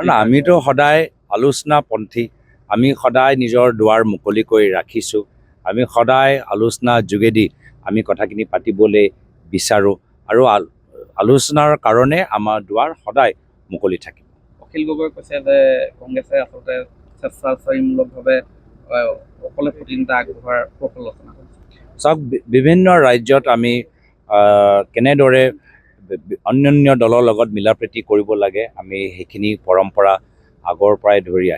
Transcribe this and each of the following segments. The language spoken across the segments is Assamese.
না আমিতো সদায় আলোচনাপন্থী আমি সদায় নিজৰ দুৱাৰ মুকলি কৰি ৰাখিছোঁ আমি সদায় আলোচনাৰ যোগেদি আমি কথাখিনি পাতিবলৈ বিচাৰোঁ আৰু আলোচনাৰ কাৰণে আমাৰ দুৱাৰ সদায় মুকলি থাকিব অখিল গগৈ কৈছে যে কংগ্ৰেছে আচলতে স্বেচ্ছাচাৰীমূলকভাৱে অকলে প্ৰতিনিধিত্ব আগবঢ়োৱাৰ কৌশলচনা কৰিছে চাওক বিভিন্ন ৰাজ্যত আমি কেনেদৰে অন্যান্য দলৰ লগত মিলা প্ৰীতি কৰিব লাগে আমি সেইখিনি পৰম্পৰা আগৰ পৰাই ধৰি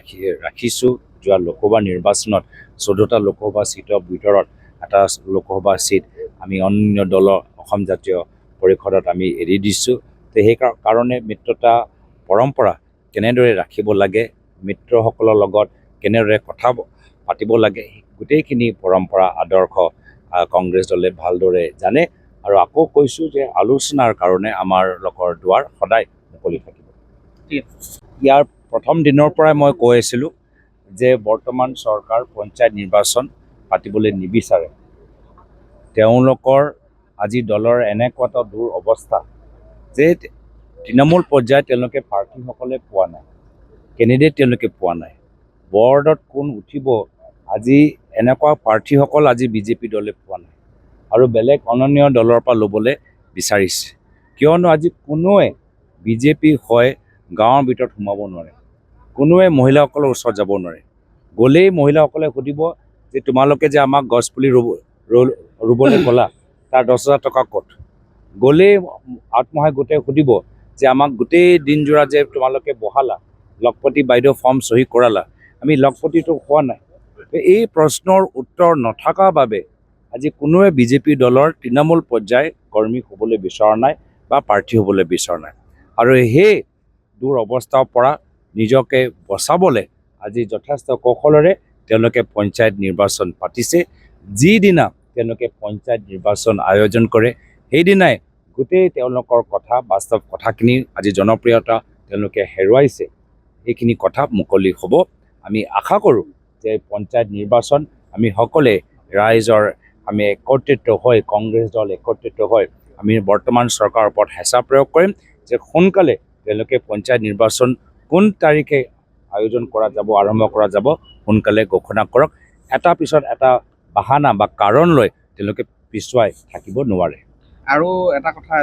ৰাখিছোঁ যোৱা লোকসভা নিৰ্বাচনত 14টা লোকসভা চিটৰ ভিতৰত এটা লোকসভা চিট আমি অন্য দলৰ অসম জাতীয় পৰিষদত আমি এৰি দিছোঁ তো সেই কাৰণে মিত্ৰতা পৰম্পৰা কেনেদৰে ৰাখিব লাগে মিত্ৰসকলৰ লগত কেনেদৰে কথা পাতিব লাগে গোটেইখিনি পৰম্পৰা আদৰ্শ কংগ্ৰেছ দলে ভালদৰে জানে আৰু আকৌ কৈছোঁ যে আলোচনাৰ কাৰণে আমাৰ লোকৰ দুৱাৰ সদায় মুকলি থাকিব ইয়াৰ প্ৰথম দিনৰ পৰাই মই কৈ আছিলোঁ যে বৰ্তমান চৰকাৰ পঞ্চায়ত নিৰ্বাচন পাতিবলৈ নিবিচাৰে তেওঁলোকৰ আজি দলৰ এনেকুৱা এটা দূৰ অৱস্থা যে তৃণমূল পৰ্যায়ত তেওঁলোকে প্ৰাৰ্থীসকলে পোৱা নাই কেণ্ডিডেট তেওঁলোকে পোৱা নাই বৰ্ডত কোন উঠিব আজি এনেকুৱা প্ৰাৰ্থীসকল আজি বিজেপি দলে পোৱা নাই আৰু বেলেগ অনন্য দলৰ পৰা ল'বলৈ বিচাৰিছে কিয়নো আজি কোনোৱে বিজেপি হয় গাঁৱৰ ভিতৰত সোমাব নোৱাৰে কোনোৱে মহিলাসকলৰ ওচৰত যাব নোৱাৰে গ'লেই মহিলাসকলে সুধিব যে তোমালোকে যে আমাক গছপুলি ৰুবলৈ ক'লা তাৰ 10,000 টকা ক'ত গ'লেই আত্মসহায়ক গোটে সুধিব যে আমাক গোটেই দিনজোৰা যে তোমালোকে বহালা লখপতি বাইদেউ ফৰ্ম চহী কৰালা আমি লখপতিটো হোৱা নাই এই প্ৰশ্নৰ উত্তৰ নথকাৰ বাবে আজি কোনোৱে বিজেপি দলৰ তৃণমূল পৰ্যায় কৰ্মী হ'বলৈ বিচৰা নাই বা প্ৰাৰ্থী হ'বলৈ বিচৰা নাই আৰু সেই দূৰ অৱস্থাৰ পৰা নিজকে বচাবলৈ আজি যথেষ্ট কৌশলেৰে তেওঁলোকে পঞ্চায়ত নিৰ্বাচন পাতিছে যিদিনা তেওঁলোকে পঞ্চায়ত নিৰ্বাচন আয়োজন কৰে সেইদিনাই গোটেই তেওঁলোকৰ কথা বাস্তৱ কথাখিনি আজি জনপ্ৰিয়তা তেওঁলোকে হেৰুৱাইছে এইখিনি কথা মুকলি হ'ব আমি আশা কৰোঁ যে পঞ্চায়ত নিৰ্বাচন আমি সকলোৱে ৰাইজৰ আমি একত্ৰিত হৈ কংগ্ৰেছ দল একত্ৰিত হৈ আমি বৰ্তমান চৰকাৰৰ ওপৰত হেঁচা প্ৰয়োগ কৰিম যে সোনকালে তেওঁলোকে পঞ্চায়ত নিৰ্বাচন কোন তাৰিখে আয়োজন কৰা যাব আৰম্ভ কৰা যাব সোনকালে ঘোষণা কৰক এটা পিছত এটা বাহানা বা কাৰণ লৈ তেওঁলোকে পিছুৱাই থাকিব নোৱাৰে আৰু এটা কথা